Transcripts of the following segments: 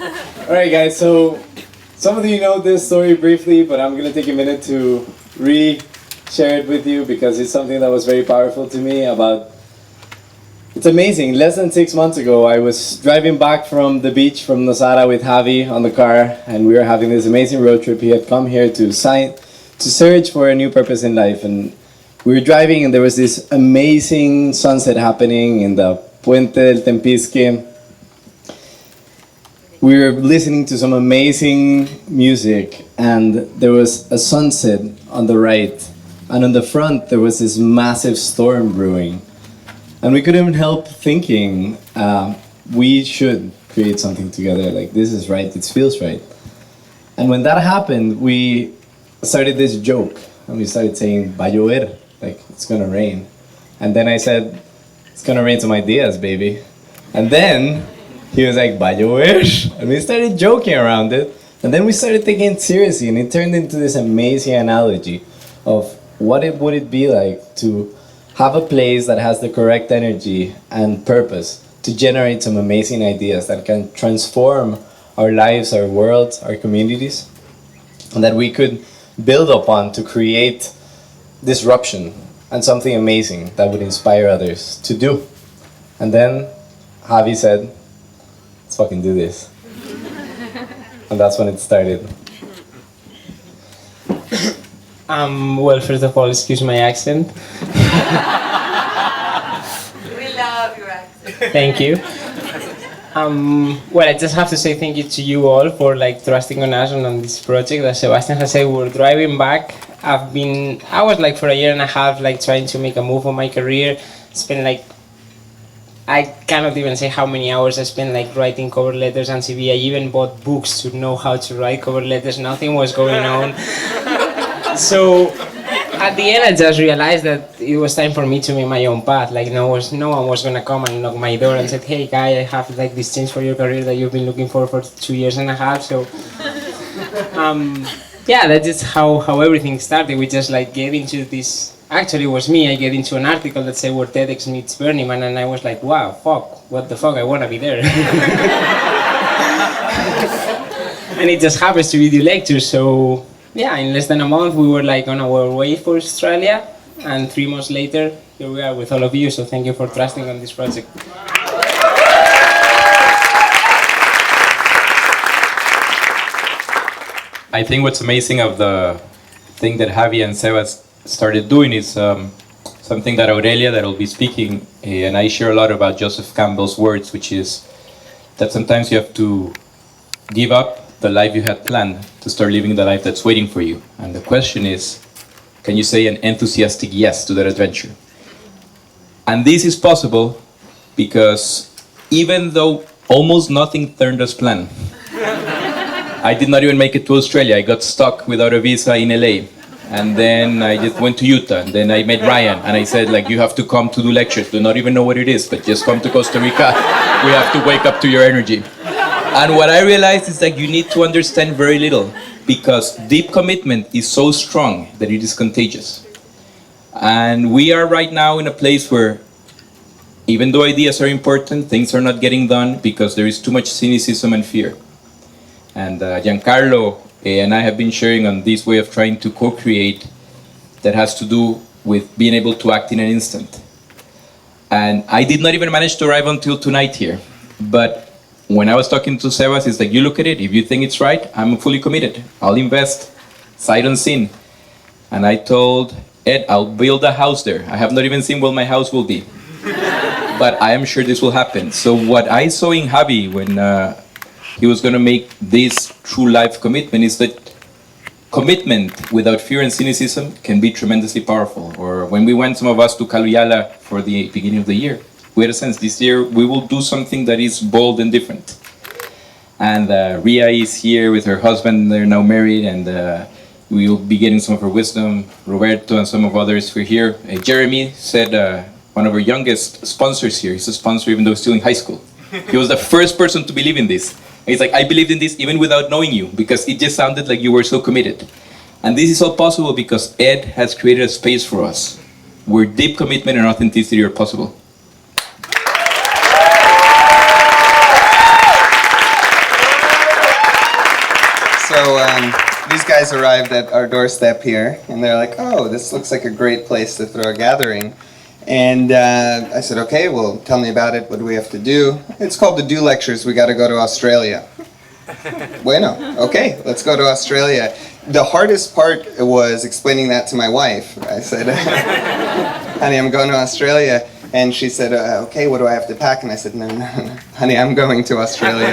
Alright guys, so some of you know this story briefly, but I'm gonna take a minute to re-share it with you because it's something that was very powerful to me about. It's amazing. Less than 6 months ago, I was driving back from the beach from Nosara with Javi on the car, and we were having this amazing road trip. He had come here to search for a new purpose in life, and we were driving, and there was this amazing sunset happening in the Puente del Tempisque. We were listening to some amazing music, and there was a sunset on the right, and on the front there was this massive storm brewing. And we couldn't help thinking, we should create something together, like this is right, it feels right. And when that happened, we started this joke, and we started saying, va a llover, like it's gonna rain. And then I said, it's gonna rain some ideas, baby. And then he was like, va a llover, and we started joking around it. And then we started taking it seriously, and it turned into this amazing analogy of what would it be like to have a place that has the correct energy and purpose to generate some amazing ideas that can transform our lives, our worlds, our communities, and that we could build upon to create disruption and something amazing that would inspire others to do. And then Javi said, let's fucking do this. And that's when it started. Well, first of all, excuse my accent. We love your accent. Thank you. Well, I just have to say thank you to you all for trusting on us and on this project. As Sebastian has said, we're driving back. I was for a year and a half trying to make a move on my career. Spent I cannot even say how many hours I spent writing cover letters and CV. I even bought books to know how to write cover letters. Nothing was going on. So at the end, I just realized that it was time for me to make my own path. No one was gonna come and knock my door and said, "Hey, guy, I have this change for your career that you've been looking for 2 years and a half." So, yeah, that's just how everything started. We just get into this. Actually, it was me. I get into an article that said where TEDx meets Burning Man, and I was like, "Wow, fuck, what the fuck? I wanna be there." And it just happens to be the lecture, so. Yeah, in less than a month we were on our way for Australia, and 3 months later, here we are with all of you, so thank you for trusting on this project. I think what's amazing of the thing that Javi and Sebas started doing is something that Aurelia, that will be speaking, and I share a lot about Joseph Campbell's words, which is that sometimes you have to give up the life you had planned to start living the life that's waiting for you. And the question is, can you say an enthusiastic yes to that adventure? And this is possible because even though almost nothing turned as planned, I did not even make it to Australia. I got stuck without a visa in LA. And then I just went to Utah, and then I met Ryan, and I said, you have to come to do lectures. Do not even know what it is, but just come to Costa Rica. We have to wake up to your energy. And what I realized is that you need to understand very little, because deep commitment is so strong that it is contagious. And we are right now in a place where, even though ideas are important, things are not getting done because there is too much cynicism and fear. And Giancarlo and I have been sharing on this way of trying to co-create that has to do with being able to act in an instant. And I did not even manage to arrive until tonight here. But when I was talking to Sebas, it's you look at it, if you think it's right, I'm fully committed. I'll invest, sight unseen. And I told Ed, I'll build a house there. I have not even seen what my house will be. But I am sure this will happen. So what I saw in Javi when he was going to make this true life commitment is that commitment without fear and cynicism can be tremendously powerful. Or when we went, some of us, to Caluyala for the beginning of the year, we had a sense this year we will do something that is bold and different. And Ria is here with her husband. They're now married, and we will be getting some of her wisdom. Roberto and some of others who are here. Jeremy said, one of our youngest sponsors here, he's a sponsor even though he's still in high school. He was the first person to believe in this. And he's I believed in this even without knowing you, because it just sounded like you were so committed. And this is all possible because Ed has created a space for us where deep commitment and authenticity are possible. these guys arrived at our doorstep here, and they're like, "Oh, this looks like a great place to throw a gathering." And I said, "Okay, well, tell me about it. What do we have to do?" "It's called the Do Lectures. We got to go to Australia." Bueno, okay, let's go to Australia. The hardest part was explaining that to my wife. I said, "Honey, I'm going to Australia." And she said, "Okay, what do I have to pack?" And I said, no, honey, I'm going to Australia."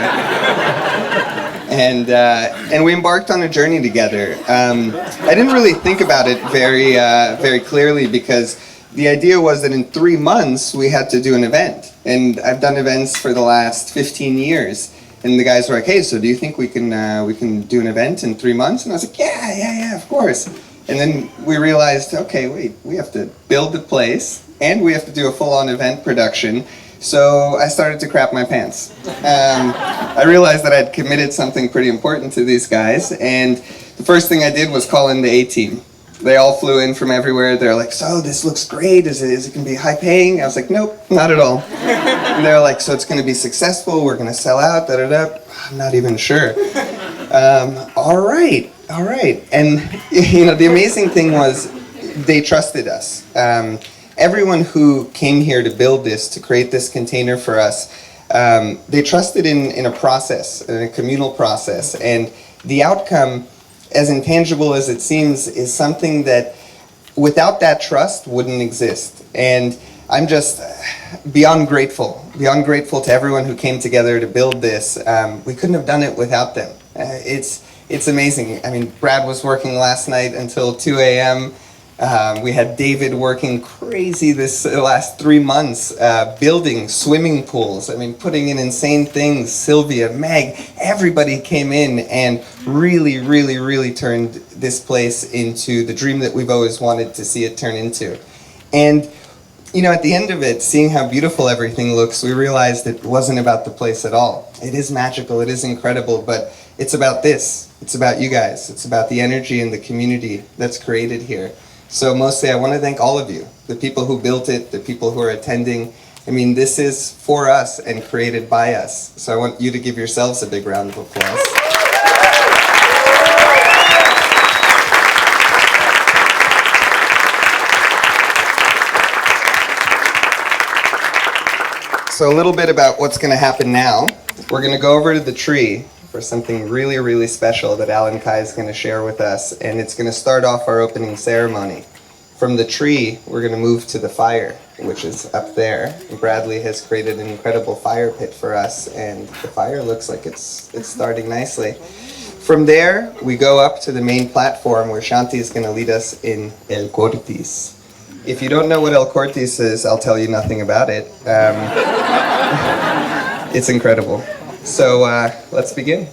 And we embarked on a journey together. I didn't really think about it very clearly, because the idea was that in 3 months we had to do an event. And I've done events for the last 15 years. And the guys were like, "Hey, so do you think we can do an event in 3 months?" And I was like, yeah, of course. And then we realized, okay, wait, we have to build the place and we have to do a full-on event production. So I started to crap my pants. I realized that I'd committed something pretty important to these guys, and the first thing I did was call in the A-team. They all flew in from everywhere. They're like, "So this looks great. Is it going to be high paying?" I was like, "Nope, not at all." And they're like, "So it's going to be successful. We're going to sell out. Da da da." I'm not even sure. All right. And the amazing thing was, they trusted us. Everyone who came here to build this, to create this container for us, they trusted in a process, in a communal process, and the outcome, as intangible as it seems, is something that without that trust wouldn't exist. And I'm just beyond grateful to everyone who came together to build this. We couldn't have done it without them. It's amazing. I mean, Brad was working last night until 2 a.m. We had David working crazy this last 3 months, building swimming pools. I mean, putting in insane things. Sylvia, Meg, everybody came in and really turned this place into the dream that we've always wanted to see it turn into. And, at the end of it, seeing how beautiful everything looks, we realized it wasn't about the place at all. It is magical, it is incredible, but it's about this. It's about you guys. It's about the energy and the community that's created here. So mostly I want to thank all of you, the people who built it, the people who are attending. I mean, this is for us and created by us. So I want you to give yourselves a big round of applause. So a little bit about what's going to happen now. We're going to go over to the tree for something really special that Alan Kai is going to share with us, and it's going to start off our opening ceremony. From the tree, we're going to move to the fire, which is up there. And Bradley has created an incredible fire pit for us, and the fire looks like it's starting nicely. From there, we go up to the main platform where Shanti is going to lead us in El Cortis. If you don't know what El Cortis is, I'll tell you nothing about it. It's incredible. So let's begin.